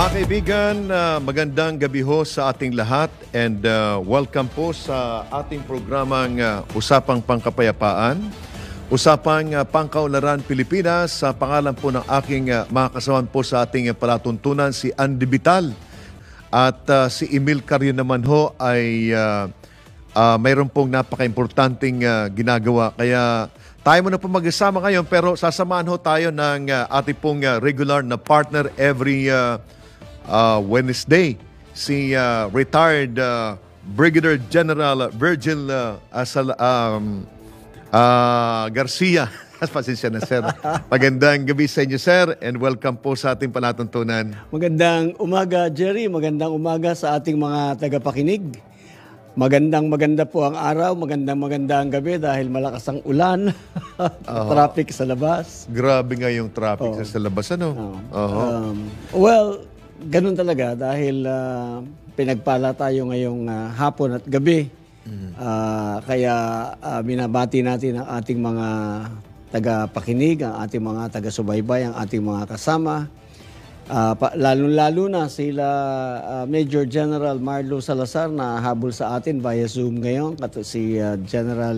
Mga kaibigan, magandang gabi ho sa ating lahat and welcome po sa ating programang Usapang Pangkapayapaan. Usapang Pangkaunlaran Pilipinas sa pangalan po ng aking mga kasamahan po sa ating palatuntunan, si Andy Vital at si Emil Carrion naman ho ay mayroon pong napaka-importanting ginagawa. Kaya tayo muna po mag-isama ngayon pero sasamahan ho tayo ng ating pong regular na partner every Wednesday, si retired Brigadier General Virgil Garcia. Pasensya na, sir. Magandang gabi sa inyo, sir, and welcome po sa ating palatuntunan. Magandang umaga, Jerry. Magandang umaga sa ating mga tagapakinig. Maganda po ang araw, magandang gabi dahil malakas ang ulan, traffic sa labas. Grabe nga yung traffic sa labas, ano? Well, ganun talaga dahil pinagpala tayo ngayong hapon at gabi. Kaya binabati natin ang ating mga tagapakinig, ang ating mga taga-subaybay, ang ating mga kasama. Lalo-lalo na sila Major General Marlo Salazar na habol sa atin via Zoom ngayon, si General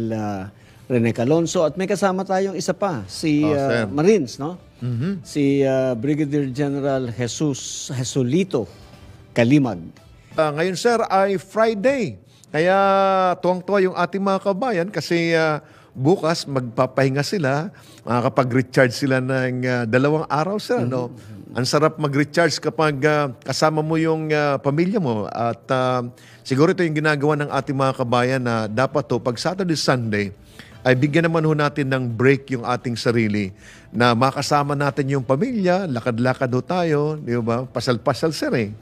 Rene Calonzo, at may kasama tayong isa pa, si Marines, no? Si Brigadier General Jesulito Kalimag. Ngayon, sir, ay Friday. Kaya tuwang-tuwa yung ating mga kabayan kasi bukas magpapahinga sila, makakapag-recharge sila ng 2 araw, sir, no? Ang sarap mag-recharge kapag kasama mo yung pamilya mo. At siguro ito yung ginagawa ng ating mga kabayan na dapat to pag Saturday, Sunday, ay bigyan naman ho natin ng break yung ating sarili na makasama natin yung pamilya, lakad-lakad ho tayo, di ba? Pasal-pasal, sir, eh.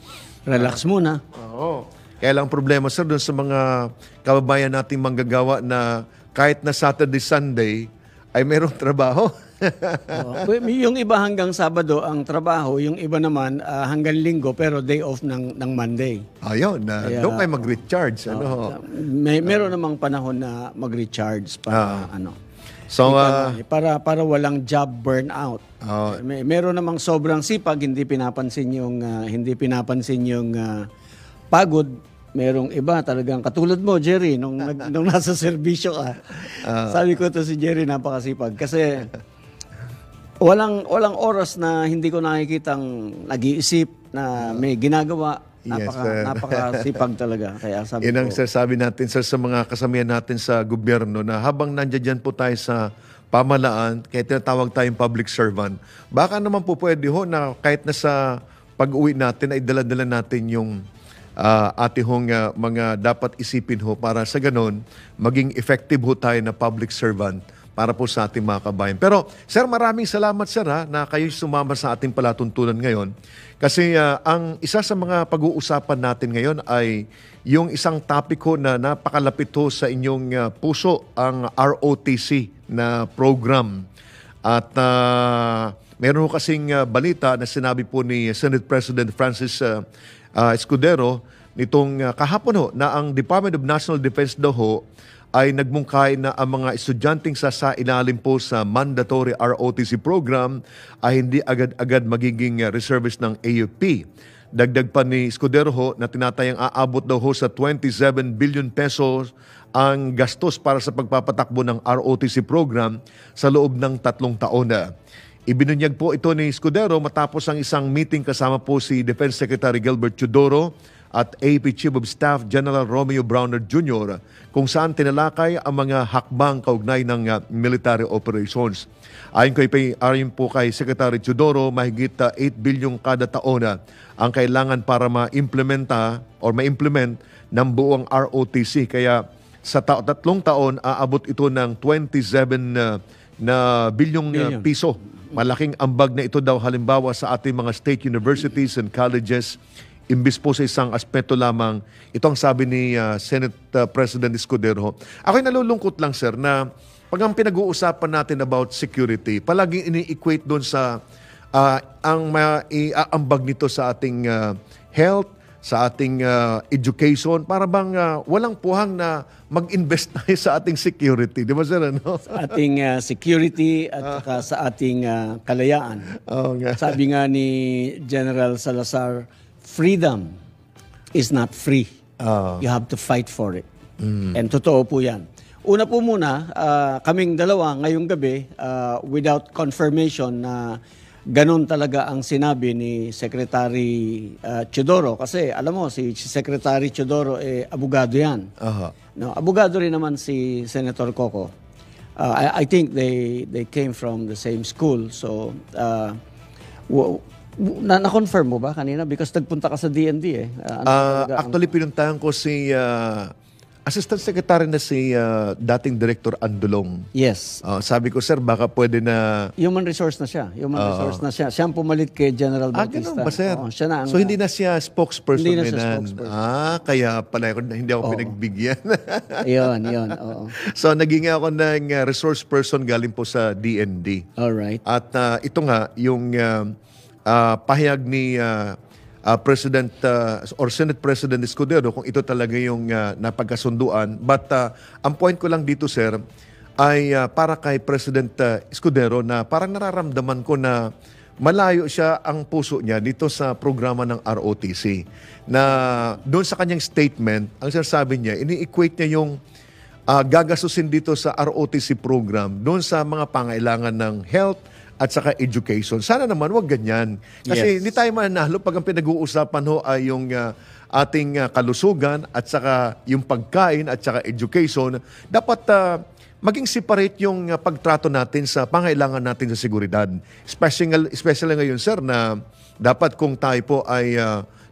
Relax muna. Oo. Kaya lang problema, sir, doon sa mga kababayan nating manggagawa na kahit na Saturday, Sunday, ay mayroong trabaho. Yung iba hanggang Sabado ang trabaho, yung iba naman hanggang Linggo pero day off ng Monday. Ayun, doon kayo mag-recharge. Meron namang panahon na mag-recharge para walang job burnout. Meron namang sobrang sipag, hindi pinapansin yung pagod. Merong iba talagang katulad mo, Jerry, nung nasa serbisyo ka. Sabi ko to si Jerry, napakasipag kasi walang oras na hindi ko nakikitang nag-iisip na may ginagawa. Napakasipag talaga. Kaya sabi Yan ang ko, sabi natin sa mga kasamahan natin sa gobyerno na habang nandiyan po tayo sa pamalaan, kaya tinatawag tayong public servant, baka naman po pwede ho na kahit na sa pag-uwi natin ay dala-dala natin yung ating mga dapat isipin ho para sa ganon maging effective ho tayo na public servant para po sa ating mga kabayan. Pero, sir, maraming salamat, sir, na kayo sumama sa ating palatuntunan ngayon. Kasi ang isa sa mga pag-uusapan natin ngayon ay yung isang topic ho na napakalapit ho sa inyong puso, ang ROTC na program. At meron ho kasing balita na sinabi po ni Senate President Francis Escudero nitong kahapon ho na ang Department of National Defense daw ho ay nagmungkahi na ang mga estudyanteng sasailalim po sa mandatory ROTC program ay hindi agad-agad magiging reservist ng AFP. Dagdag pa ni Escudero ho na tinatayang aabot daw ho sa 27 billion pesos ang gastos para sa pagpapatakbo ng ROTC program sa loob ng 3 taon na. Ibinunyag po ito ni Escudero matapos ang isang meeting kasama po si Defense Secretary Gilbert Teodoro at AP Chief of Staff General Romeo Browner Jr. kung saan tinalakay ang mga hakbang kaugnay ng military operations. Ayon po kay Secretary Teodoro, mahigit 8 bilyong kada taon ang kailangan para ma-implement ng buong ROTC. Kaya sa 3 taon, aabot ito ng 27 bilyong piso. Malaking ambag na ito daw halimbawa sa ating mga state universities and colleges. Imbis po sa isang aspeto lamang, ito ang sabi ni Senate President Escudero. Ako'y nalulungkot lang, sir, na pag ang pinag-uusapan natin about security, palaging ini-equate doon sa ang maiaambag nito sa ating health, sa ating education, para bang walang puhang na mag-invest tayo sa ating security. Di ba, sir? Ano? Sa ating security at saka sa ating kalayaan. Oo nga. Sabi nga ni General Salazar, freedom is not free. You have to fight for it. And totoo po yan. Una po muna, kaming dalawa ngayong gabi, without confirmation na ganun talaga ang sinabi ni Secretary Teodoro. Kasi alam mo, si Secretary Teodoro, abogado yan. No, abogado rin naman si Senator Coco. I think they came from the same school. So, na-confirm mo ba kanina? Because nagpunta ka sa DND eh. Actually, pinuntahan ko si Assistant Secretary na si dating Director Andulong. Yes. Sabi ko, sir, baka pwede na... Human resource na siya. Siya ang pumalit kay General Bautista. Ganun ba, sir? Siya na So, hindi na siya spokesperson. Hindi na siya spokesperson. Kaya pala hindi ako pinagbigyan. Yun. Oo. So, naging ako ng resource person galing po sa DND. Alright. At ito nga, yung pahayag ni President or Senate President Escudero kung ito talaga yung napagkasunduan. But ang point ko lang dito, sir, ay para kay President Escudero na parang nararamdaman ko na malayo siya ang puso niya dito sa programa ng ROTC. Na doon sa kanyang statement, ang sinasabi niya, ini-equate niya yung gagasusin dito sa ROTC program doon sa mga pangailangan ng health at saka education. Sana naman wag ganyan. Kasi hindi tayo mananalo pag ang pinag-uusapan ay yung ating kalusugan at saka yung pagkain at saka education. Dapat maging separate yung pagtrato natin sa pangailangan natin sa seguridad. Especially ngayon, sir, na dapat kung tayo po ay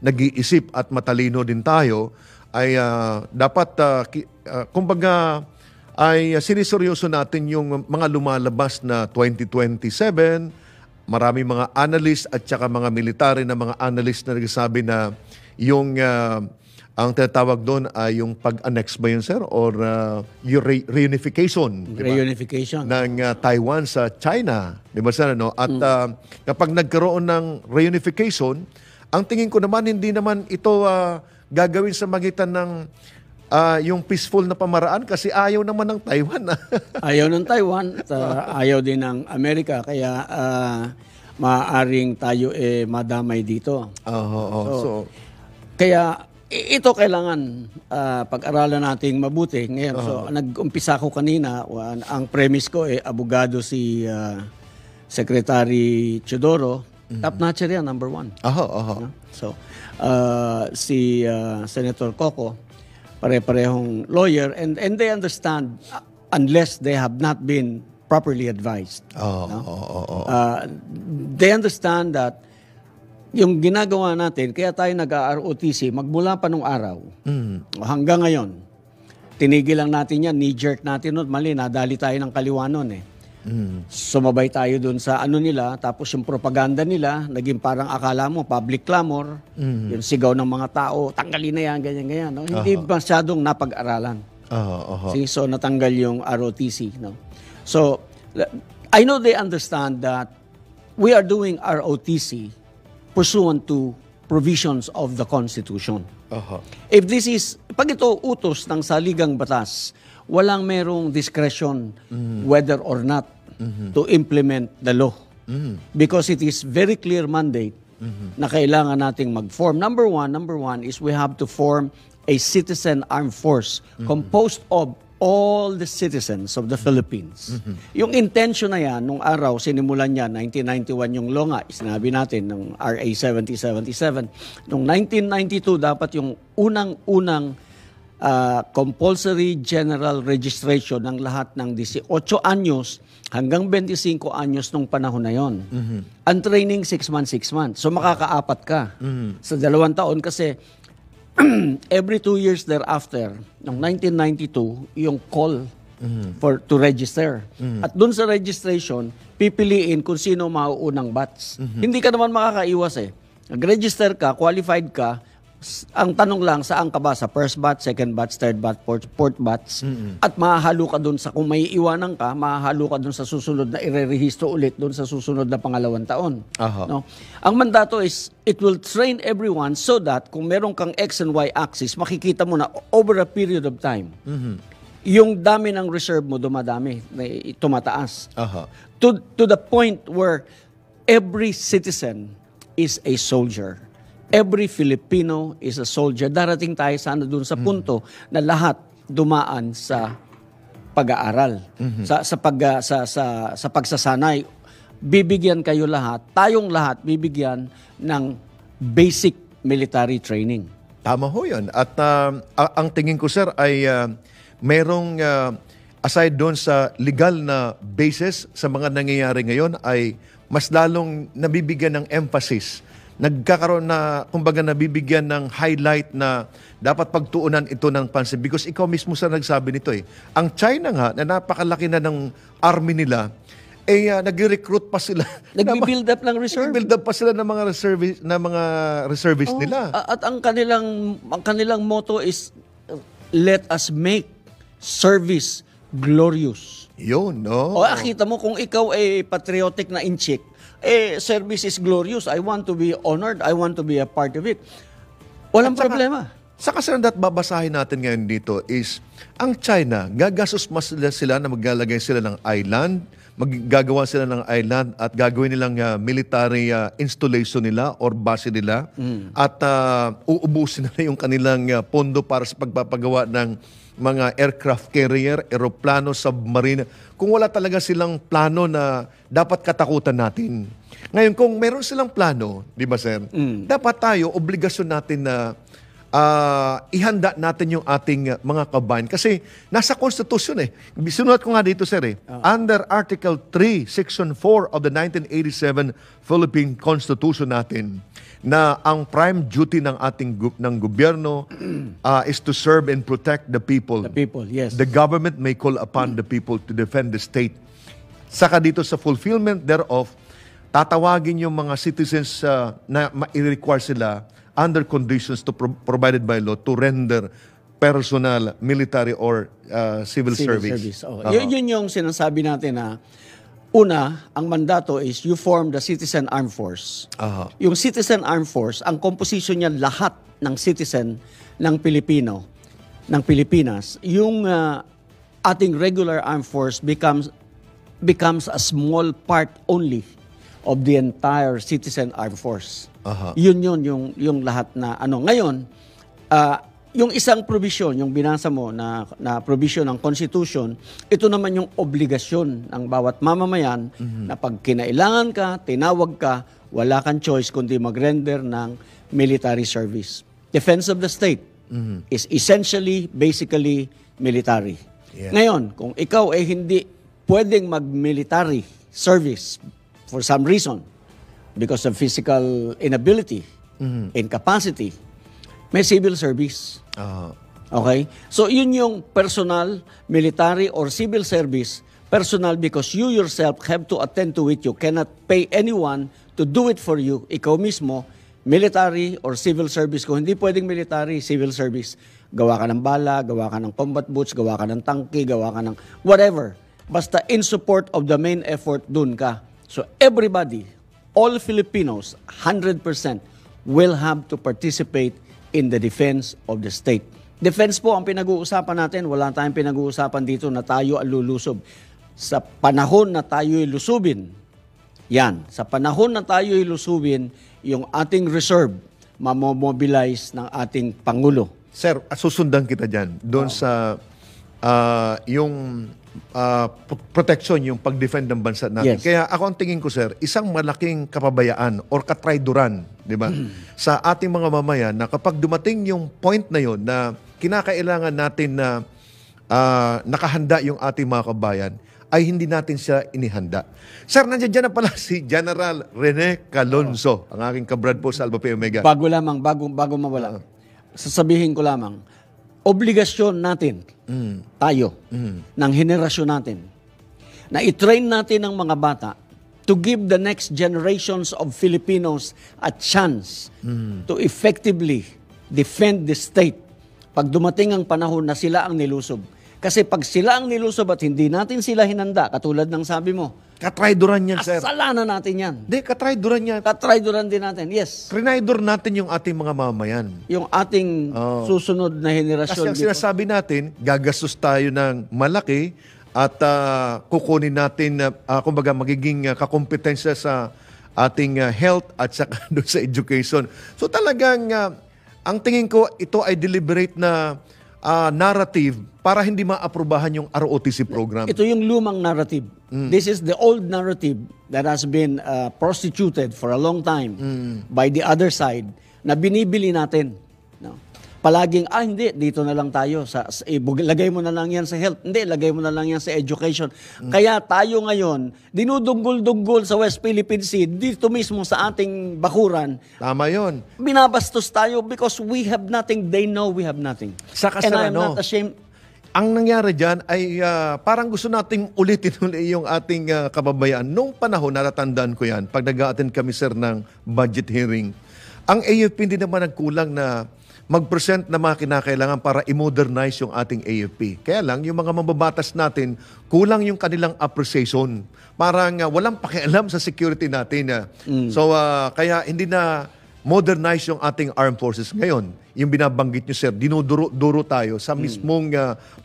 nag-iisip at matalino din tayo, ay dapat, kumbaga, ay siniseryoso natin yung mga lumalabas na 2027. Marami mga analyst at saka mga military na mga analyst na nagsasabi na yung ang tinatawag doon ay yung pag-annex ba yun, sir? Or yung reunification. Diba? Reunification. Ng Taiwan sa China. Di ba, sir? No? At kapag nagkaroon ng reunification, ang tingin ko naman, hindi naman ito gagawin sa magitan ng yung peaceful na pamaraan kasi ayaw naman ng Taiwan. Ayaw ng Taiwan, ayaw din ng Amerika, kaya maaaring tayo madamay dito. So, kaya ito kailangan pag-aralan nating mabuti. Ngayon, so nag-umpisa ko kanina, ang premise ko abogado si Secretary Teodoro. Top-notcher yan, number one. So, si Senator Coco, pare-parehong lawyer, and they understand unless they have not been properly advised. They understand that yung ginagawa natin, kaya tayo nag-ROTC, magmula pa nung araw, hanggang ngayon, tinigil lang natin yan, knee-jerk natin nun, mali, nadali tayo ng kaliwa nun Sumabay tayo dun sa ano nila, tapos yung propaganda nila, naging parang akala mo, public clamor, yung sigaw ng mga tao, tanggalin na yan, ganyan. No? Hindi masyadong napag-aralan. So natanggal yung ROTC. No? So, I know they understand that we are doing ROTC pursuant to provisions of the Constitution. If this is, pag ito utos ng saligang batas, walang merong discretion whether or not to implement the law. Because it is very clear mandate na kailangan nating mag-form. Number one is we have to form a citizen armed force composed of all the citizens of the Philippines. Yung intention na yan, nung araw, sinimulan niya, 1991 yung law nga, sinabi natin, ng RA 7077. Noong 1992, dapat yung unang-unang compulsory general registration ng lahat ng 18 anyos hanggang 25 anyos nung panahon na yon. Ang training 6 months. So makakaapat ka sa 2 taon kasi every 2 years thereafter, noong 1992, yung call to register. At dun sa registration, pipiliin kung sino mauunang batch. Hindi ka naman makakaiwas Nag-register ka, qualified ka, Ang tanong lang, saan ka ba? Sa first batch, second batch, third batch, fourth batch? At mahahalo ka dun sa, kung may iwanan ka, mahahalo ka dun sa susunod na irerehistro ulit dun sa susunod na pangalawang taon. Aha. No? Ang mandato is, it will train everyone so that kung meron kang X and Y axis, makikita mo na over a period of time, yung dami ng reserve mo dumadami, tumataas. Aha. To the point where every citizen is a soldier. Every Filipino is a soldier. Darating tayo sana dun sa punto na lahat dumaan sa pag-aaral, sa pagsasanay. Bibigyan kayo lahat, tayong lahat bibigyan ng basic military training. Tama ho yun. At ang tingin ko, sir, ay merong aside doon sa legal na basis sa mga nangyayari ngayon ay mas lalong nabibigyan ng emphasis. Nagkakaroon na, kumbaga, nabibigyan ng highlight na dapat pagtuunan ito ng pansin. Because ikaw mismo sa nagsabi nito eh. Ang China nga, na napakalaki na ng army nila, nag-recruit pa sila. Nag-build up ng reserve. Nag-build up pa sila ng mga reservists nila. At ang kanilang motto is, let us make service glorious. Yun, no? O akita mo, kung ikaw ay patriotic na inchik, service is glorious. I want to be honored. I want to be a part of it. Walang problema. Sa kasarandat babasahin natin ngayon dito is, ang China, gagastos mas sila na maglalagay sila ng island, maggagawa sila ng island at gagawin nilang military installation nila or base nila at uubusin nila yung kanilang pondo para sa pagpapagawa ng mga aircraft carrier, eroplano, submarine, kung wala talaga silang plano na dapat katakutan natin. Ngayon, kung meron silang plano, di ba, sir? Dapat tayo, obligasyon natin na ihanda natin yung ating mga kabayan. Kasi nasa Constitution eh. Sinulat ko nga dito, sir eh. Under Article 3, Section 4 of the 1987 Philippine Constitution natin, na ang prime duty ng ating ng gobyerno is to serve and protect the people. The people, yes. The government may call upon the people to defend the state. Saka dito sa fulfillment thereof, tatawagin yung mga citizens na i-require sila under conditions to provided by law to render personal, military, or civil service. Oh. Yun yung sinasabi natin na una, ang mandato is you form the Citizen Armed Force. Yung Citizen Armed Force, ang composition niya lahat ng citizen ng Pilipinas. Yung ating regular armed force becomes a small part only of the entire Citizen Armed Force. Yun yung lahat na ano. Ngayon, yung isang provision, yung binasa mo na provision ng Constitution, ito naman yung obligasyon ng bawat mamamayan na pag kinailangan ka, tinawag ka, wala kang choice kundi mag-render ng military service. Defense of the state is essentially, basically, military. Yeah. Ngayon, kung ikaw ay hindi pwedeng mag-military service for some reason, because of physical inability, incapacity, may civil service. Okay? So, yun yung personal, military, or civil service. Personal because you yourself have to attend to it. You cannot pay anyone to do it for you. Ikaw mismo, military or civil service. Kung hindi pwedeng military, civil service. Gawa ka ng bala, gawa ka ng combat boots, gawa ka ng tangke, gawa ka ng whatever. Basta in support of the main effort, dun ka. So, everybody, all Filipinos, 100% will have to participate in the defense of the state. Defense po ang pinag-uusapan natin. Wala tayong pinag-uusapan dito na tayo ang lulusob. Sa panahon na tayo'y lusubin, sa panahon na tayo'y lusubin, yung ating reserve, mamobilize ng ating Pangulo. Sir, susundan kita dyan. Doon sa yung protection, yung pag-defend ng bansa natin. Yes. Kaya ako ang tingin ko, sir, isang malaking kapabayaan or katrayduran, di ba, sa ating mga mamayan na kapag dumating yung point na yon na kinakailangan natin na nakahanda yung ating mga kabayan, ay hindi natin siya inihanda. Sir, nandiyan na pala si General Rene Calonzo, ang aking kabrad po sa Alpha Phi Omega. Bago mawala. Sasabihin ko lamang, obligasyon natin, tayo, ng henerasyon natin, na i-train natin ang mga bata to give the next generations of Filipinos a chance to effectively defend the state pag dumating ang panahon na sila ang nilusob. Kasi pag sila ang nilusob at hindi natin sila hinanda, katulad ng sabi mo, Katrayduran yan, sir. kasalanan natin yan. Hindi, katrayduran yan. Katrayduran din natin. Yes. Trinaydor natin yung ating mga mamayan. Yung ating susunod na Kasi henerasyon ang dito. sinasabi natin, gagastos tayo ng malaki at kukunin natin, kumbaga, magiging kakompetensya sa ating health at saka doon sa education. So talagang, ang tingin ko, ito ay deliberate na narrative para hindi maaprubahan yung ROTC program. Ito yung lumang narrative. This is the old narrative that has been prostituted for a long time by the other side na binibili natin. No? Palaging, hindi, dito na lang tayo. Lagay mo na lang yan sa health. Hindi, lagay mo na lang yan sa education. Kaya tayo ngayon, dinudunggol-dunggol sa West Philippine Sea, dito mismo sa ating bakuran, Tama yun. binabastos tayo because we have nothing, they know we have nothing. Saka, And sir, I'm not ashamed. Ang nangyari dyan ay parang gusto nating ulitin uli yung ating kababayan. Nung panahon, natatandaan ko yan, pag nag-a-attend kami, sir, ng budget hearing, ang AFP hindi naman nagkulang na mag-present na mga kinakailangan para i-modernize yung ating AFP. Kaya lang, yung mga mababatas natin, kulang yung kanilang appreciation. Parang walang pakialam sa security natin. So, kaya hindi na modernize yung ating armed forces. Ngayon, yung binabanggit nyo, sir, dinuduro tayo sa mismong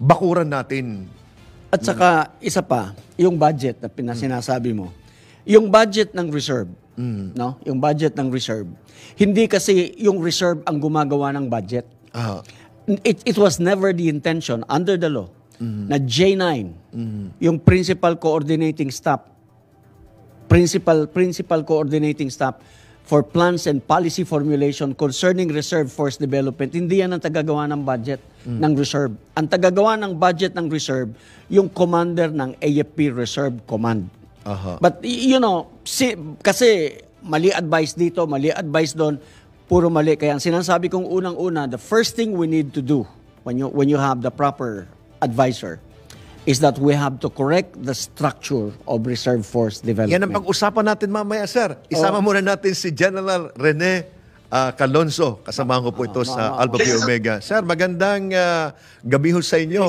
bakuran natin. At saka, isa pa, yung budget na sinasabi mo, yung budget ng reserve, no? Yung budget ng reserve, hindi kasi yung reserve ang gumagawa ng budget. It was never the intention under the law na J9, yung principal coordinating staff for plans and policy formulation concerning reserve force development, hindi yan ang tagagawa ng budget ng reserve. Ang tagagawa ng budget ng reserve, yung commander ng AFP Reserve Command. But kasi mali advice dito, mali advice doon, puro mali. Kaya ang sinasabi kong unang-una, the first thing we need to do when you have the proper advisor is that we have to correct the structure of reserve force development. Yan ang pag-usapan natin mamaya, sir. Isama muna natin si General Rene Calonzo. Kasamahan ko po ito sa Alpha Phi Omega. Sir, magandang gabi ho sa inyo.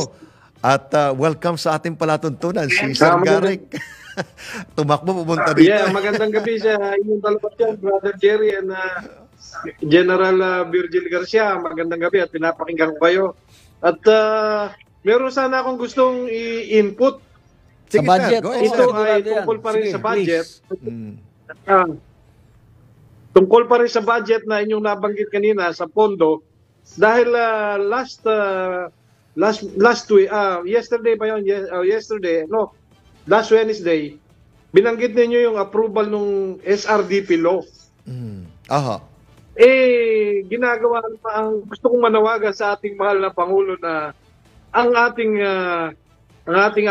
At welcome sa ating palatuntunan, si Sir Garrick. Tumakbo, pumunta dito. Yeah, magandang gabi sa inyong dalawa dyan, Brother Jerry and General Virgil Garcia. Magandang gabi at pinapakinggan ko kayo. At meron sana akong gustong i-input. Sige, Sa budget. sir. Go ahead, Ito sir. ay tungkol pa rin Sige, sa budget. please. Tungkol pa rin sa budget na inyong nabanggit kanina sa pondo. Dahil last week, yesterday ba yun? Last Wednesday, binanggit ninyo yung approval ng SRDP law. Ginagawa pa ang gusto kong manawagan sa ating mahal na Pangulo na ang ating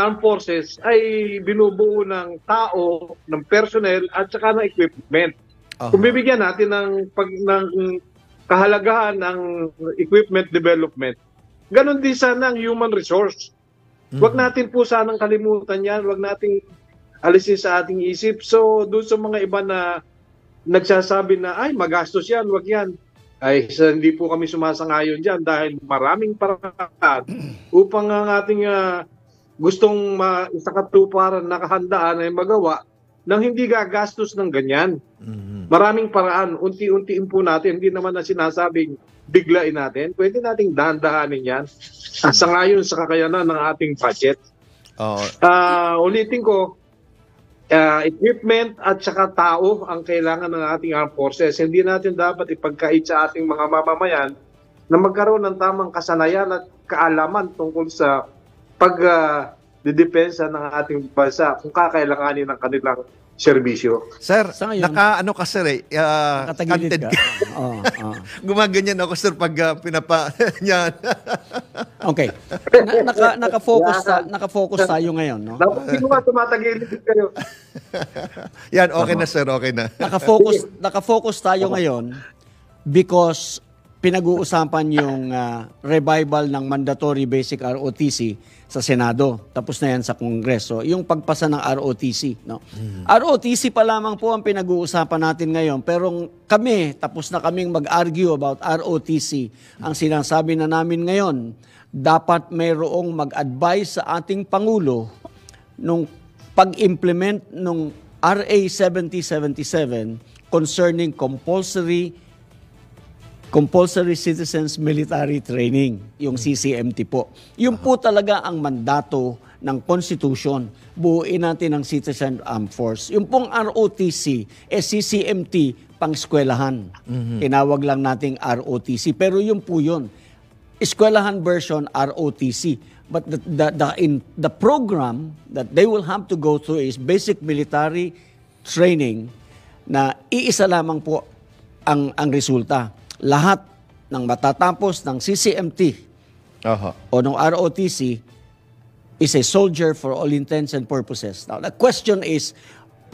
armed forces ay binubuo ng tao, ng personnel at saka ng equipment. Kung bibigyan natin ng kahalagahan ng equipment development, ganon din sana ang human resource. Huwag natin po sanang kalimutan yan, huwag nating alisin sa ating isip. So, doon sa mga iba na nagsasabi na, ay, magastos yan, huwag yan. Ay, hindi po kami sumasangayon dyan dahil maraming paraan upang ang ating gustong isakatuparan, nakahandaan ay magawa nang hindi gagastos ng ganyan. Maraming paraan, unti-untiin po natin, hindi naman na sinasabing biglain natin, pwede nating dahan-dahanin yan sa ngayon sa kakayanan ng ating budget. Ulitin ko, equipment at saka tao ang kailangan ng ating armed forces. Hindi natin dapat ipagkait sa ating mga mamamayan na magkaroon ng tamang kasanayan at kaalaman tungkol sa pagdedepensa ng ating bansa kung kakailanganin ng kanilang serbisyo. Sir, Sa ngayon, naka-ano ka, sir, Nakatagilid canted ka. Gumaganyan ako, sir, pag yan. Okay. Naka-focus tayo ngayon, no? Dapat hindi mo tumatagilid kayo. Yan, okay na, sir, okay na. Naka-focus tayo ngayon because pinag-uusapan yung revival ng mandatory basic ROTC sa Senado. Tapos na yan sa Kongreso. Yung pagpasa ng ROTC. No? ROTC pa lamang po ang pinag-uusapan natin ngayon. Pero kami, tapos na kaming mag-argue about ROTC. Ang sinasabi na namin ngayon, dapat mayroong mag-advise sa ating Pangulo nung pag-implement ng RA 7077 concerning compulsory Citizens Military Training, yung CCMT po. Yun po talaga ang mandato ng Constitution. Buuin natin ang Citizen Armed Force. Yung pong ROTC, CCMT, pang-eskwelahan. Tinawag lang nating ROTC. Pero yun po yun. Eskwelahan version, ROTC. But the program that they will have to go through is basic military training na iisa lamang po ang resulta. Lahat ng matatapos ng CCMT o ng ROTC is a soldier for all intents and purposes. Now, the question is,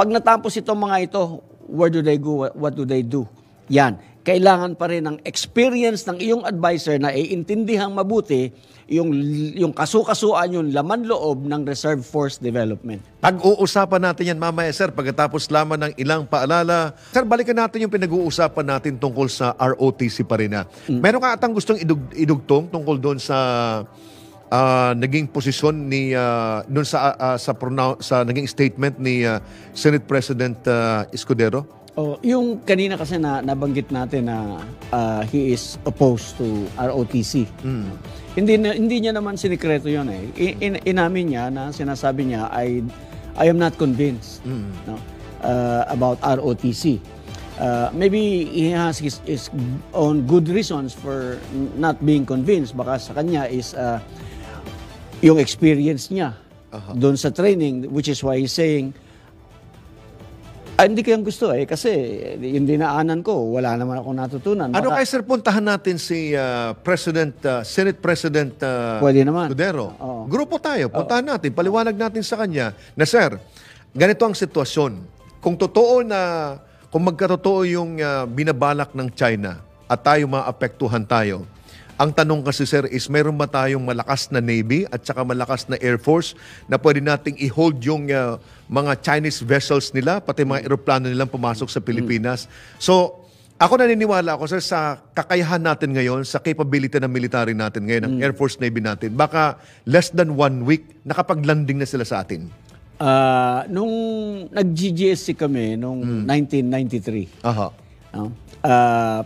pag natapos itong mga ito, where do they go? What do they do? Yan. Kailangan pa rin ng experience ng iyong advisor na iintindihang mabuti yung kasukasuan, yung laman loob ng Reserve Force Development. Pag-uusapan natin yan mamaya, sir, pagkatapos lamang ng ilang paalala. Sir, balikan natin yung pinag-uusapan natin tungkol sa ROTC pa rin. Meron ka atang gustong idugtong tungkol doon sa naging posisyon ni doon sa naging statement ni Senate President Escudero? Yung kanina kasi nabanggit natin na he is opposed to ROTC. Hindi niya naman sinikreto yun eh. Inamin niya na sinasabi niya, I am not convinced about ROTC. Maybe he has his own good reasons for not being convinced. Baka sa kanya is yung experience niya doon sa training, which is why he's saying, hindi ko yung gusto kasi yung dinaanan ko, wala naman ako natutunan. Ano kaya, sir, puntahan natin si Senate President Pwede naman. Escudero. Grupo tayo, puntahan natin, paliwanag natin sa kanya na, sir, ganito ang sitwasyon. Kung magkatotoo yung binabalak ng China at tayo maapektuhan tayo, ang tanong kasi, sir, is meron ba tayong malakas na Navy at saka malakas na Air Force na pwede nating i-hold yung mga Chinese vessels nila, pati mga eroplano nilang pumasok sa Pilipinas? So, ako naniniwala ako, sir, sa kakayahan natin ngayon, sa capability ng military natin ngayon, ng Air Force Navy natin, baka less than 1 week, nakapag-landing na sila sa atin. Nung nag-GGSC kami, nung 1993,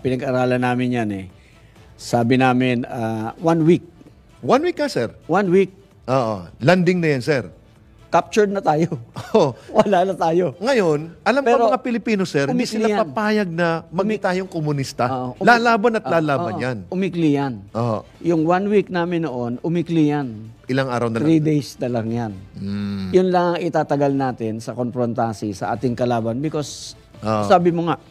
pinag-aralan namin yan eh. Sabi namin, 1 week. 1 week ka, sir? 1 week. Oo. Landing na yan, sir. Captured na tayo. Wala na tayo. Ngayon, alam pa mga Pilipino, sir, hindi sila papayag na magtayong komunista. Lalaban at lalaban yan. Umikli yan. Yung 1 week namin noon, umikli yan. Ilang araw na lang? 3 days na lang yan. Yun lang ang itatagal natin sa konfrontasi sa ating kalaban because sabi mo nga,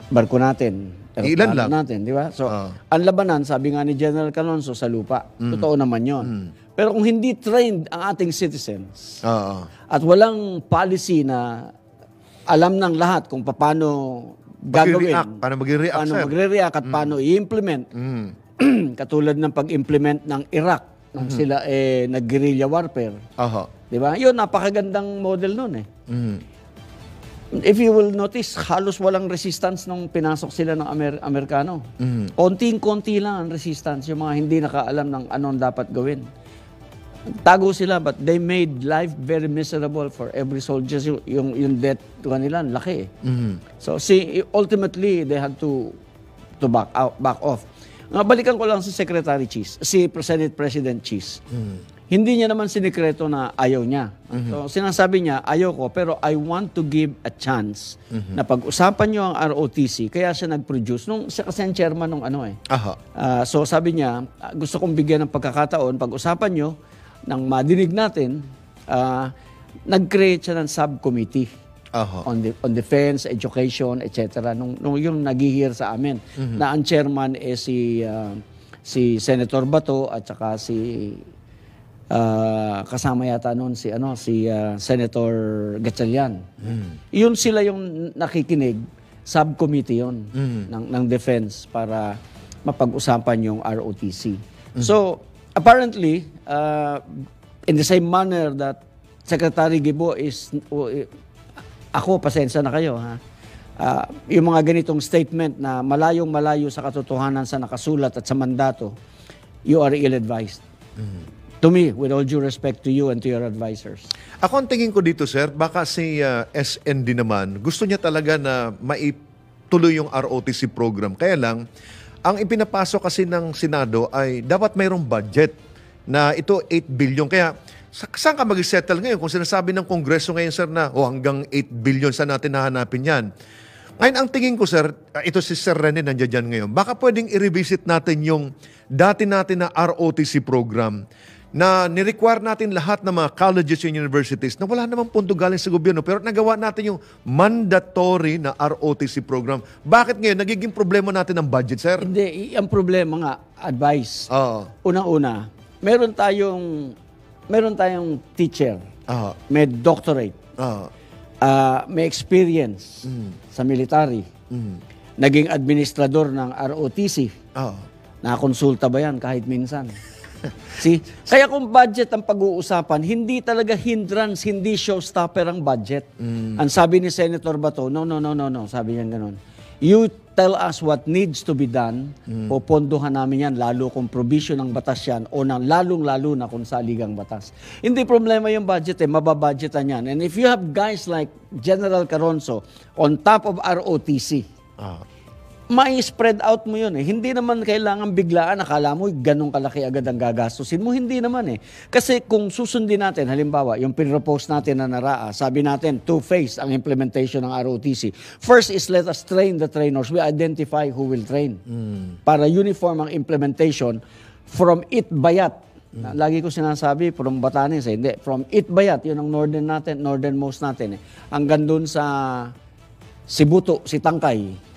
barko natin, ilan lang natin, di ba? So, ang labanan, sabi nga ni General Calonzo, sa lupa. Totoo naman yon. Pero kung hindi trained ang ating citizens at walang policy na alam ng lahat kung paano gagawin, paano magre-react at paano i-implement, katulad ng pag-implement ng Iraq nung sila nag-guerrilla warfare. Di ba? Yun, napakagandang model nun eh. If you will notice, halos walang resistance nung pinasok sila ng Amerikano. Konting-konti lang ang resistance, yung mga hindi nakaalam ng anong dapat gawin. Tago sila, but they made life very miserable for every soldier. Yung death kanila, laki. So, ultimately, they had to back off. Balikan ko lang si Secretary Cheese, si Senate President Cheese. Hindi niya naman sinikreto na ayaw niya. So, sinasabi niya, ayaw ko, pero I want to give a chance na pag-usapan niyo ang ROTC. Kaya siya nag-produce. Siya kasi ang chairman nung so, sabi niya, gusto kong bigyan ng pagkakataon, pag-usapan niyo, nang madinig natin, nag-create siya ng subcommittee on defense, education, etc. Nung yung nag-hear sa amin, na ang chairman si Senator Bato at saka kasama yata noon si Senator Gatchalian. Yun sila yung nakikinig, subcommittee yun ng defense para mapag-usapan yung ROTC. So, apparently, in the same manner that Secretary Gibo ako, pasensya na kayo, ha? Yung mga ganitong statement na malayong-malayo sa katotohanan sa nakasulat at sa mandato, you are ill-advised. To me, with all due respect to you and to your advisors. Ako ang tingin ko dito, sir, baka si SND naman, gusto niya talaga na maituloy yung ROTC program. Kaya lang, ang ipinapasok kasi ng Senado ay dapat mayroong budget na ito 8 billion. Kaya saan ka mag-settle ngayon? Kung sinasabi ng Kongreso ngayon, sir, na hanggang 8 billion saan natin nahanapin yan? Ngayon, ang tingin ko, sir, ito si Sir Rene nandiyan dyan ngayon, baka pwedeng i-revisit natin yung dati natin na ROTC program na ni-require natin lahat ng mga colleges and universities na wala namang pundo galing sa gobyerno pero nagawa natin yung mandatory na ROTC program. Bakit ngayon nagiging problema natin ang budget, sir? Hindi, ang problema nga, advice. Oo. Unang-una, meron tayong teacher, may doctorate, may experience sa military, naging administrador ng ROTC. Nakakonsulta ba yan kahit minsan? See? Kaya kung budget ang pag-uusapan, hindi talaga hindrance, hindi showstopper ang budget. Ang sabi ni Senator Bato, no, sabi niya ganun. You tell us what needs to be done, popondohan namin yan, lalo kung provision ng batas yan, o lalong-lalo na kung saligang batas. Hindi problema yung budget, mababudgetan yan. And if you have guys like General Caronzo on top of ROTC, may spread out mo yun eh. Hindi naman kailangan biglaan, akala mo ganun kalaki agad ang gagastusin mo. Hindi naman eh. Kasi kung susundin natin, halimbawa, yung pinropose natin na NARA, sabi natin, two-phase ang implementation ng ROTC. First is let us train the trainers. We identify who will train. Para uniform ang implementation from Itbayat. Lagi ko sinasabi, from Batanes eh. Hindi, from Itbayat, yun ang northernmost natin eh. Hanggang dun sa Sibuto, si Tangkay.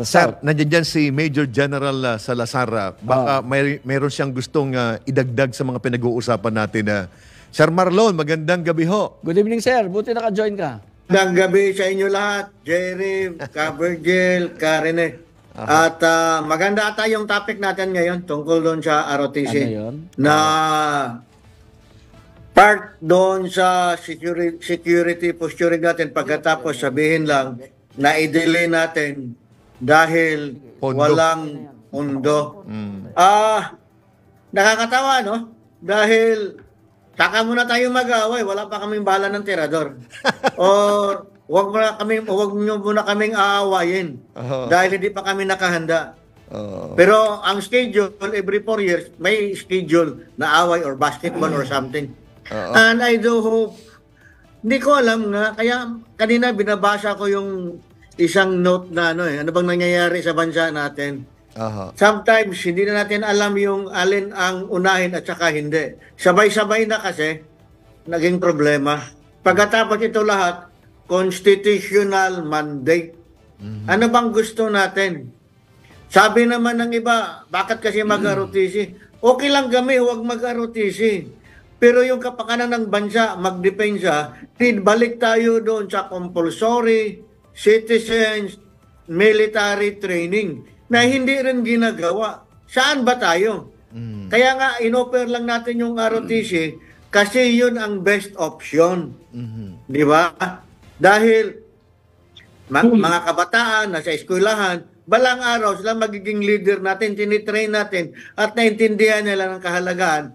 Sir, nandiyan dyan si Major General Salazar. Baka mayroon siyang gustong idagdag sa mga pinag-uusapan natin. Sir Marlon, magandang gabi ho. Good evening, sir. Buti naka-join ka. Magandang gabi sa inyo lahat, Jerry, Virgil, Rene. At maganda ata yung topic natin ngayon tungkol doon sa ROTC. Ano yun? Na part doon sa security posturing natin pagkatapos sabihin lang na i-delay natin dahil Pondo. walang pondo. Nakakatawa, no? Dahil saka muna tayo mag-away, wala pa kaming bala ng tirador. Or wag nyo muna kaming aawayin dahil hindi pa kami nakahanda. Pero ang schedule, every 4 years, may schedule na away or basketball or something. And I do hope, hindi ko alam nga, kaya kanina binabasa ko yung isang note na ano bang nangyayari sa bansa natin. Sometimes hindi na natin alam yung alin ang unahin at saka hindi. Sabay-sabay na kasi naging problema. Pagkatapos ito lahat, constitutional mandate. Ano bang gusto natin? Sabi naman ng iba, bakit kasi mag-ROTC? Okay lang kami, huwag mag-ROTC. Pero yung kapakanan ng bansa, magdepensa, balik tayo doon sa compulsory citizens military training na hindi rin ginagawa. Saan ba tayo? Kaya nga, inoffer lang natin yung ROTC kasi yun ang best option. Di ba? Dahil mga kabataan na sa eskwelahan, balang araw sila magiging leader natin, tinitrain natin at naintindihan nila ng kahalagaan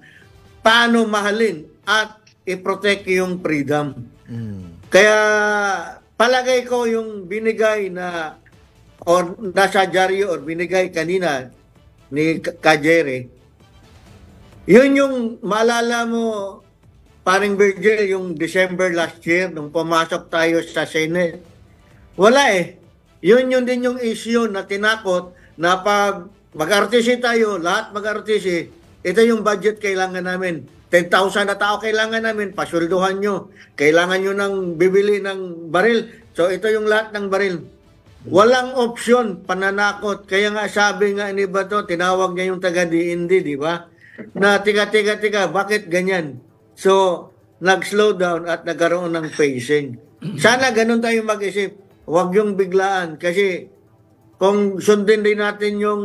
paano mahalin at i-protect yung freedom. Kaya palagay ko yung binigay na or nasa dyaryo or binigay kanina ni Kajere, yun yung maalala mo, paring Virgil, yung December last year nung pumasok tayo sa Senate. Wala eh. Yun din yung issue na tinakot na pag mag-RTC tayo, lahat mag-RTC, ito yung budget kailangan namin. 10,000 na tao kailangan namin, pasulduhan nyo. Kailangan nyo ng bibili ng baril. So ito yung lahat ng baril. Walang option, pananakot. Kaya nga sabi nga ni Bato, tinawag niya yung taga-DND, di ba? Na tiga, bakit ganyan? So, nag-slow down at nagkaroon ng pacing. Sana ganun tayo mag-isip. Huwag yung biglaan. Kasi kung sundin din natin yung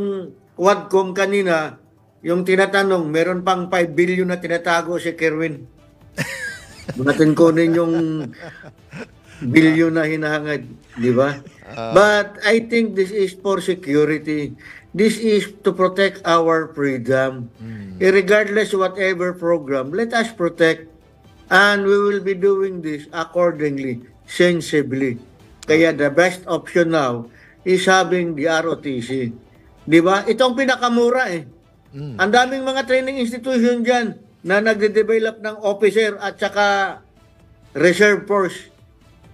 Quadcom kanina, yung tinatanong, meron pang 5 billion na tinatago si Kerwin. Natin kunin yung billion na hinahangad, di ba? But I think this is for security. This is to protect our freedom. Regardless whatever program, let us protect. And we will be doing this accordingly, sensibly. Kaya the best option now is having the ROTC. Di ba? Ito ang pinakamura eh. Ang daming mga training institution dyan na nagde-develop ng officer at saka reserve force.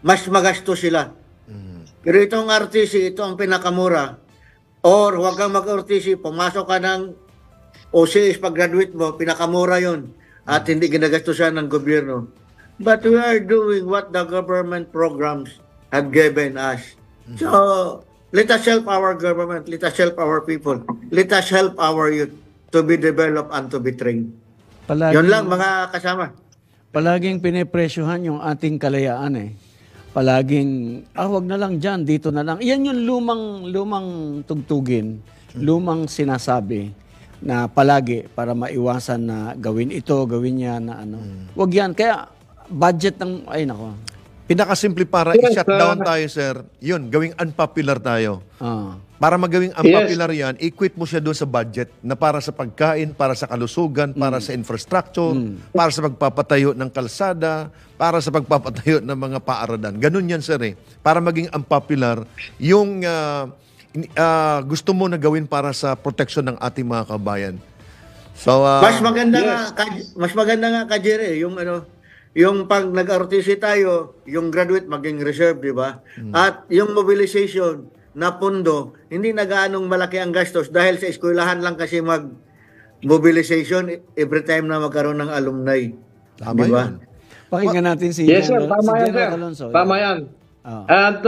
Mas magasto sila. Pero itong RTC, ito ang pinakamura. Or huwag kang mag-RTC, pumasok ka ng OCS pag-graduate mo, pinakamura yon at hindi ginagastusan ng gobyerno. But we are doing what the government programs have given us. So, let us help our government, let us help our people, let us help our youth to be developed and to be trained. Yun lang mga kasama. Palaging pinepresyohan yung ating kalayaan eh. Palaging, wag na lang dyan, dito na lang. Yan yung lumang tugtugin, lumang sinasabi na palagi para maiwasan na gawin ito, gawin yan, na ano. Wag yan. Kaya, budget ng, ay nako. Pinakasimple para i-shut down tayo, sir, yun, gawing unpopular tayo. Para magawing unpopular yan, i-quit mo siya doon sa budget na para sa pagkain, para sa kalusugan, para sa infrastructure, para sa pagpapatayo ng kalsada, para sa pagpapatayo ng mga paaralan. Ganun yan, sir eh. Para maging unpopular, yung gusto mo na gawin para sa protection ng ating mga kabayan. So, mas maganda nga ka, Jerry, yung pag nag-RTC tayo, yung graduate maging reserve, di ba? At yung mobilization na pondo, hindi na gaanong malaki ang gastos dahil sa eskwelahan lang kasi mag-mobilization every time na magkaroon ng alumni. Tama diba? yun. Pakinggan natin si Yes, sir. General, Tama si yan, General sir. Alonso. Tama yan. At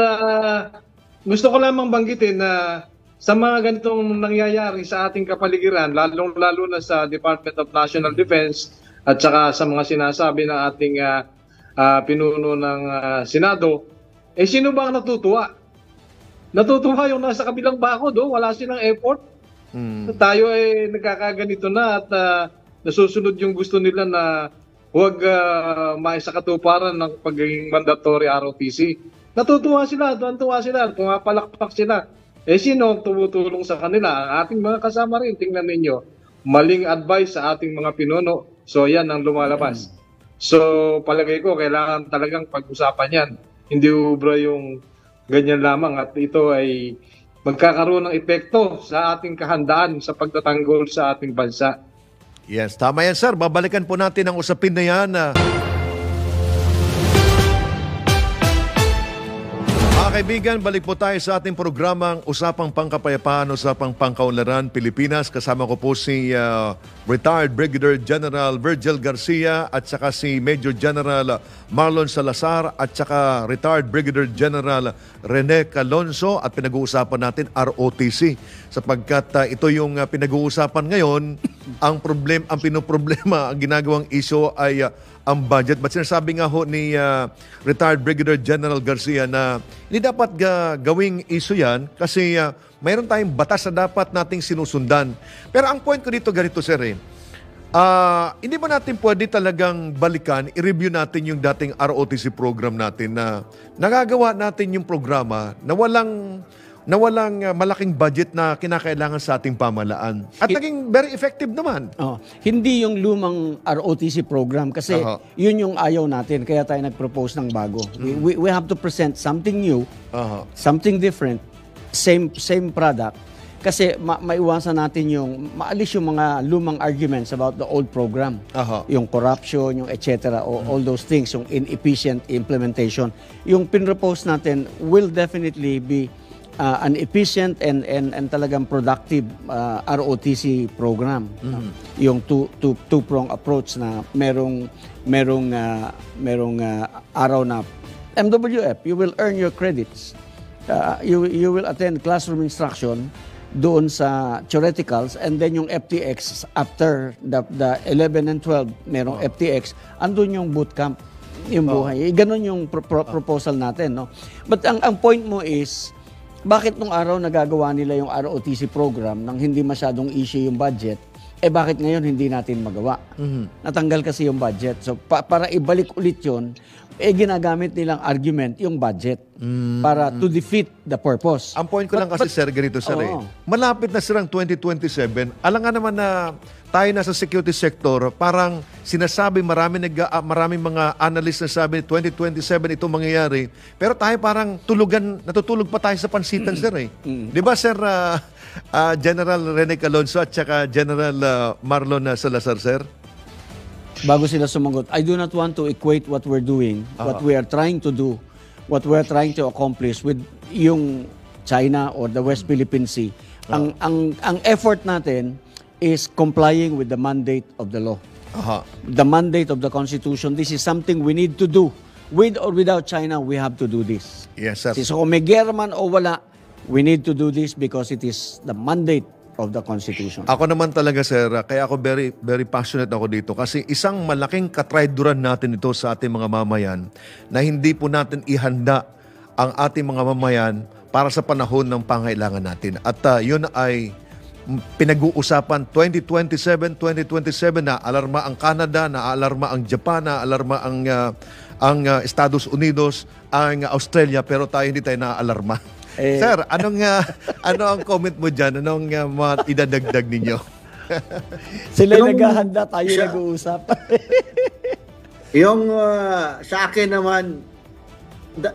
gusto ko lamang banggitin na sa mga ganitong nangyayari sa ating kapaligiran, lalong-lalo na sa Department of National Defense at saka sa mga sinasabi ng ating pinuno ng Senado, sino ba ang natutuwa? Natutuwa yung nasa kabilang bako, wala silang effort. Tayo ay nagkakaganito na at nasusunod yung gusto nila na huwag maisakatuparan ng pagiging mandatory ROTC. Natutuwa sila, tuwan-tuwa sila, pumapalakpak sila. Sino ang tumutulong sa kanila? Ang ating mga kasama rin, tingnan ninyo. Maling advice sa ating mga pinuno. So yan ang lumalabas. So palagay ko, kailangan talagang pag-usapan yan. Hindi ubra yung ganyan lamang at ito ay magkakaroon ng epekto sa ating kahandaan sa pagtatanggol sa ating bansa. Yes, tama yan, sir. Babalikan po natin ang usapin na yan. Mga kaibigan, balik po tayo sa ating programang Usapang Pangkapayapaan, Usapang Pangkaunlaran, Pilipinas. Kasama ko po si retired Brigadier General Virgil Garcia at saka si Major General Marlon Salazar at saka retired Brigadier General Rene Calonzo at pinag-uusapan natin ROTC sapagkat ito yung pinag-uusapan ngayon. Ang pinoproblema, ang ginagawang issue ay ang budget. But sinasabi nga ho ni retired Brigadier General Garcia na hindi dapat gawing issue yan kasi mayroon tayong batas na dapat nating sinusundan. Pero ang point ko dito ganito, sir, hindi ba natin pwede talagang balikan, i-review natin yung dating ROTC program natin na nagagawa natin yung programa na walang malaking budget na kinakailangan sa ating pamalaan. At naging very effective naman. Hindi yung lumang ROTC program kasi yun yung ayaw natin. Kaya tayo nag-propose ng bago. We have to present something new, something different, same product. Kasi maiwasan natin maalis yung mga lumang arguments about the old program. Yung corruption, yung etc. All those things, yung inefficient implementation. Yung pinropose natin will definitely be an efficient and talagang productive ROTC program. Yung two-prong approach na merong araw na MWF, you will earn your credits. You will attend classroom instruction doon sa theoreticals and then yung FTX after the 11 and 12 merong FTX, andun yung bootcamp, yung buhay. Ganon yung proposal natin, no? But ang point mo is bakit nung araw nagagawa nila yung ROTC program nang hindi masyadong issue yung budget, bakit ngayon hindi natin magawa? Natanggal kasi yung budget. So, para ibalik ulit yun, ginagamit nilang argument yung budget para to defeat the purpose. Ang point ko lang kasi, sir, ganito, sir, malapit na sirang 2027. Alam nga naman na tayo nasa security sector, parang sinasabi maraming mga analysts na sabi 2027 ito mangyayari. Pero tayo parang natutulog pa tayo sa pansitan, sir. Di ba, sir, General Rene Calonzo at saka General Marlon Salazar, sir? Bago sila sumagot, I do not want to equate what we're doing, what we are trying to do, what we're trying to accomplish with yung China or the West Philippine Sea. Ang effort natin is complying with the mandate of the law. The mandate of the Constitution. This is something we need to do. With or without China, we have to do this. Yes, sir. So kung may gera man o wala, we need to do this because it is the mandate of the Constitution. Ako naman talaga, sir, kaya ako very, very passionate ako dito kasi isang malaking katrayduran natin ito sa ating mga mamayan na hindi po natin ihanda ang ating mga mamayan para sa panahon ng pangailangan natin. At yun ay pinag-uusapan 2027 na alarma ang Canada, na alarma ang Japan, na alarma ang Estados Unidos, ang Australia, pero hindi tayo na-alarma. Sir, ano ang comment mo dyan? Anong idadagdag ninyo? Sila naghahanda, tayo nag-uusap. Yung sa akin naman,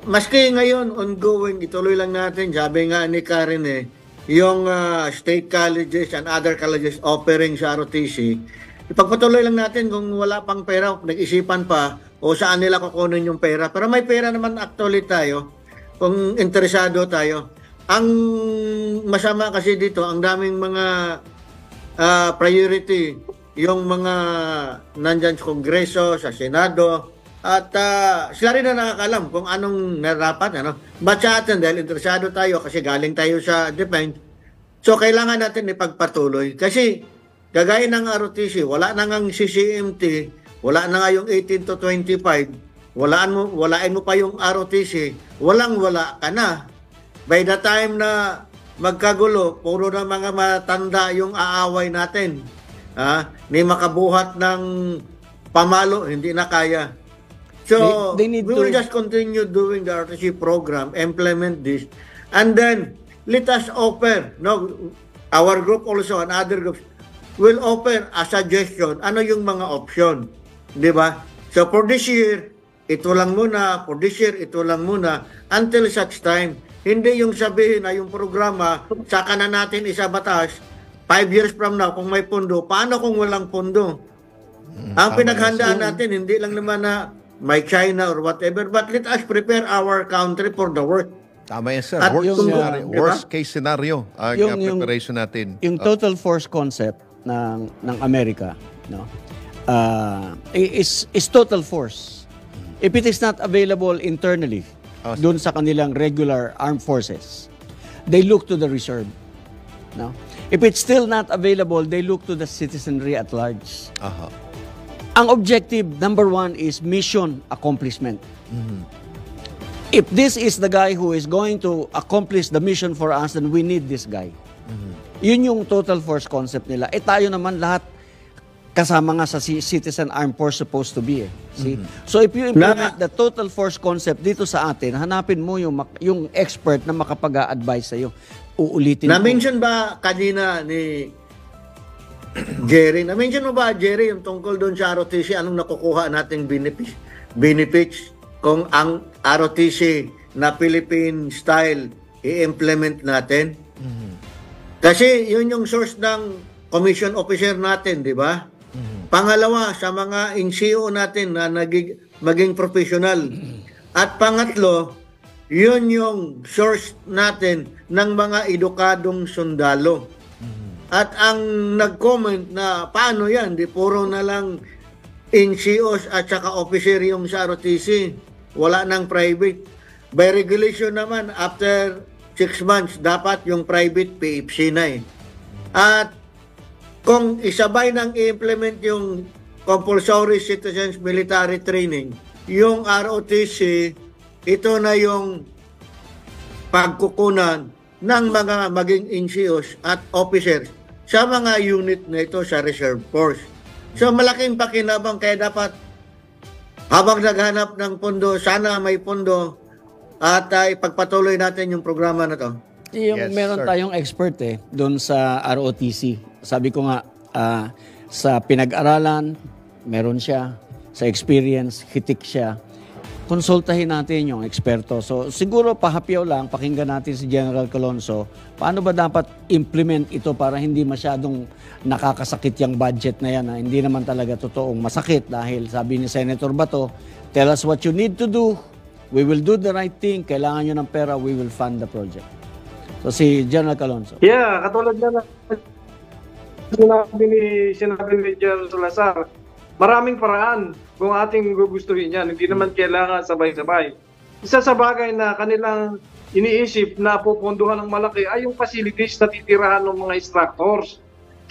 maski ngayon ongoing, ituloy lang natin, sabi nga ni Karen yung state colleges and other colleges offering sa ROTC, ipagpatuloy lang natin kung wala pang pera, nag-isipan pa o saan nila kukunin yung pera. Pero may pera naman actually tayo kung interesado tayo. Ang masama kasi dito, ang daming mga priority, yung mga nandyan sa Kongreso, sa Senado, at sila rin na nakakalam kung anong narapat. But sa atin, dahil interesado tayo kasi galing tayo sa defense, so kailangan natin ipagpatuloy. Kasi kagaya ng ROTC, wala na ngang CCMT, wala na nga yung 18 to 25, walain mo pa yung ROTC, walang-wala ka na. By the time na magkagulo, puro na mga matanda yung aaway natin. Ni makabuhat ng pamalo, hindi na kaya. So, they need we will just continue doing the ROTC program, implement this, and then let us offer, our group also and other groups will offer a suggestion, ano yung mga option, di ba? So for this year, ito lang muna, for this year, ito lang muna, until such time, hindi yung sabihin na yung programa, saka na natin isabatas, 5 years from now, kung may pondo, paano kung walang pondo? Ang pinaghandaan natin, hindi lang naman na may China or whatever, but let us prepare our country for the worst. Tama yan, sir. At Worst case scenario ang preparation natin. Yung total force concept ng Amerika, is total force. If it is not available internally, dun sa kanilang regular armed forces, they look to the reserve. If it's still not available, they look to the citizenry at large. Ang objective, number one, is mission accomplishment. If this is the guy who is going to accomplish the mission for us, then we need this guy. Yun yung total force concept nila. Tayo naman lahat kasama nga sa citizen armed force supposed to be. See? So if you implement the total force concept dito sa atin, hanapin mo yung expert na makapag-a-advise sa'yo. Uulitin Na-mention ba kanina ni Jerry? Na-mention mo ba, Jerry, yung tungkol doon sa ROTC, anong nakukuha nating benefits kung ang ROTC na Philippine style i-implement natin? Kasi yun yung source ng commission officer natin, di ba? Pangalawa, sa mga NCO natin na maging professional. At pangatlo, yun yung source natin ng mga edukadong sundalo. At ang nag-comment na paano yan, di puro na lang NCOs at saka officer yung sa ROTC, wala nang private. By regulation naman, after 6 months, dapat yung private PFC na At kung isabay nang i-implement yung compulsory citizens military training, yung ROTC, ito na yung pagkukunan ng mga maging NCOs at officers sa mga unit na ito sa reserve force. So malaking pakinabang, kaya dapat habang naghanap ng pondo, sana may pondo at ipagpatuloy natin yung programa na to. Yung Yes, meron sir. tayong expert doon sa ROTC. Sabi ko nga, sa pinag-aralan, meron siya. Sa experience, hitik siya. Konsultahin natin yung eksperto. So siguro pahapyaw lang, pakinggan natin si General Colonzo, paano ba dapat implement ito para hindi masyadong nakakasakit yung budget na yan, na hindi naman talaga totoong masakit dahil sabi ni Senator Bato, tell us what you need to do, we will do the right thing, kailangan nyo ng pera, we will fund the project. So si General Colonzo. Yeah, katulad na sinabi ni General Salazar, maraming paraan kung ating gugustuhin yan. Hindi naman kailangan sabay-sabay. Isa sa bagay na kanilang iniisip na pupunduhan ng malaki ay yung facilities na titirahan ng mga instructors.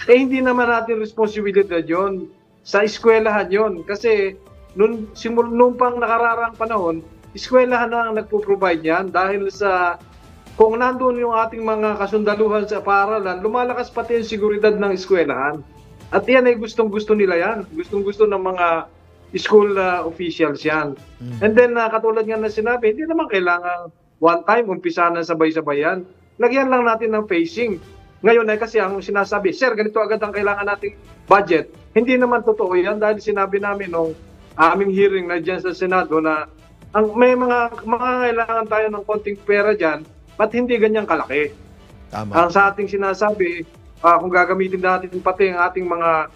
Hindi naman natin responsibilidad yon. Sa eskwelahan yon. Kasi nung pang nakararang panahon, eskwelahan na ang nagpo-provide yan dahil sa kung nandun yung ating mga kasundaluhan sa paaralan, lumalakas pati yung seguridad ng eskwelahan. At yan ay gustong-gusto nila yan. Gustong-gusto ng mga school officials yan. And then, katulad nga na sinabi, hindi naman kailangan one time, umpisa na sabay-sabay yan. Lagyan lang natin ng phasing. Ngayon ay kasi ang sinasabi, sir, ganito agad ang kailangan nating budget. Hindi naman totoo yan dahil sinabi namin nung aming hearing na dyan sa Senado na may mga kailangan tayo ng konting pera dyan, ba't hindi ganyang kalaki? Tama. Ang sa ating sinasabi, kung gagamitin natin pati ang ating mga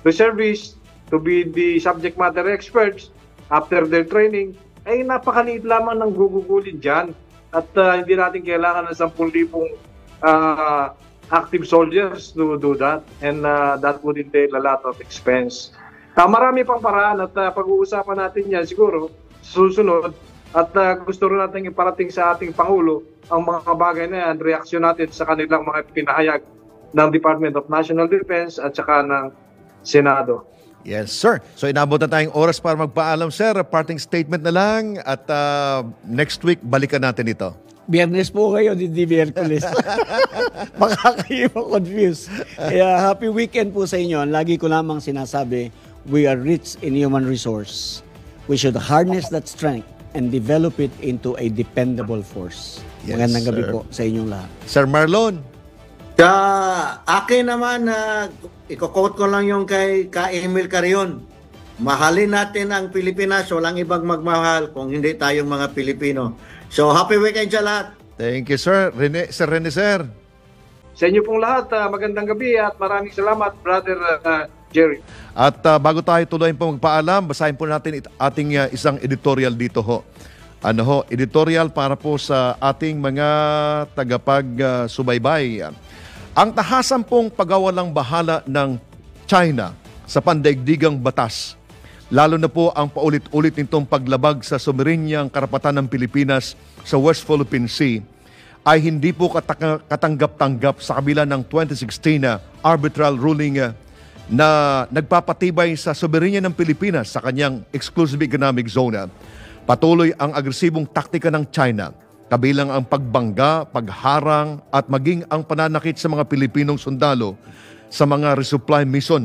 reservists to be the subject matter experts after their training, ay napakaliit lamang ng gugugulin dyan. At hindi natin kailangan ng 10,000 active soldiers to do that. And that would entail a lot of expense. Marami pang paraan at pag-uusapan natin yan siguro susunod. At gusto rin natin iparating sa ating Pangulo ang mga bagay na yan, reaksyon natin sa kanilang mga pinahayag ng Department of National Defense at saka ng Senado. Yes, sir. So inabot na tayong oras para magpaalam, sir. Parting statement na lang at next week, balikan natin ito. Biyernes po kayo, hindi Miyerkules. Baka kayo ma-confuse. Kaya happy weekend po sa inyo. Lagi ko lamang sinasabi, we are rich in human resource. We should harness that strength and develop it into a dependable force. Yes, Magandang gabi sir. po sa inyong lahat. Sir Marlon. Sa akin naman, iko-quote ko lang yung kay Emil Carrion. Mahalin natin ang Pilipinas, walang ibang magmahal kung hindi tayong mga Pilipino. So, happy weekend sa lahat. Thank you, sir. Sir Rene, sir. Sa inyo pong lahat, magandang gabi at maraming salamat, Brother Jerry. At bago tayo tuloy po magpaalam, basahin po natin ating isang editorial dito ho. Editorial para po sa ating mga tagapag-subaybay. Ang tahasan pong pagawalang bahala ng China sa pandaigdigang batas, lalo na po ang paulit-ulit nitong paglabag sa soberanyang karapatan ng Pilipinas sa West Philippine Sea, ay hindi po katanggap-tanggap sa kabila ng 2016 arbitral ruling na nagpapatibay sa soberanya ng Pilipinas sa kanyang exclusive economic zone. Patuloy ang agresibong taktika ng China, kabilang ang pagbangga, pagharang at maging ang pananakit sa mga Pilipinong sundalo sa mga resupply mission.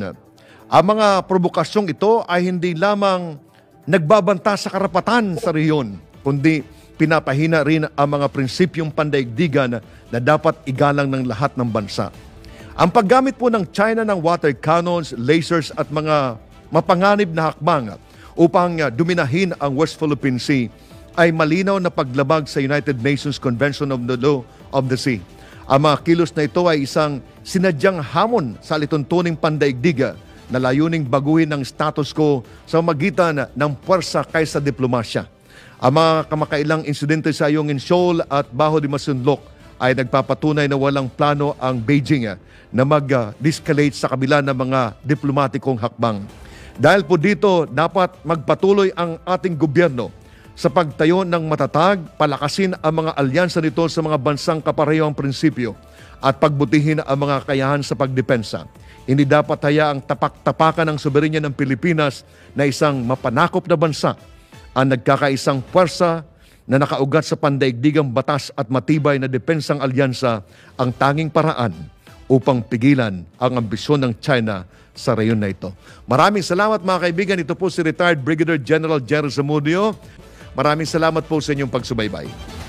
Ang mga provokasyong ito ay hindi lamang nagbabanta sa karapatan sa rehiyon, kundi pinapahina rin ang mga prinsipyong pandaigdigan na dapat igalang ng lahat ng bansa. Ang paggamit po ng China ng water cannons, lasers at mga mapanganib na hakbang upang dominahin ang West Philippine Sea ay malinaw na paglabag sa United Nations Convention of the Law of the Sea. Ang mga kilos na ito ay isang sinadyang hamon sa lituntuning pandaigdiga na layuning baguhin ang status quo sa magitan ng puwersa kaysa diplomasya. Ang mga kamakailang insidente sa Ayungin Shoal at Baho de Masinloc ay nagpapatunay na walang plano ang Beijing na mag-escalate sa kabila ng mga diplomatikong hakbang. Dahil po dito, dapat magpatuloy ang ating gobyerno sa pagtayo ng matatag, palakasin ang mga alyansa nito sa mga bansang kaparehong prinsipyo at pagbutihin ang mga kakayahan sa pagdepensa. Hindi dapat hayaang tapak-tapakan ng soberanya ng Pilipinas na isang mapanakop na bansa ang nagkakaisang puwersa na nakaugat sa pandaigdigang batas at matibay na depensang alyansa ang tanging paraan upang pigilan ang ambisyon ng China sa reyon na ito. Maraming salamat mga kaibigan. Ito po si retired Brigadier General Jerry Zamudio. Maraming salamat po sa inyong pagsubaybay.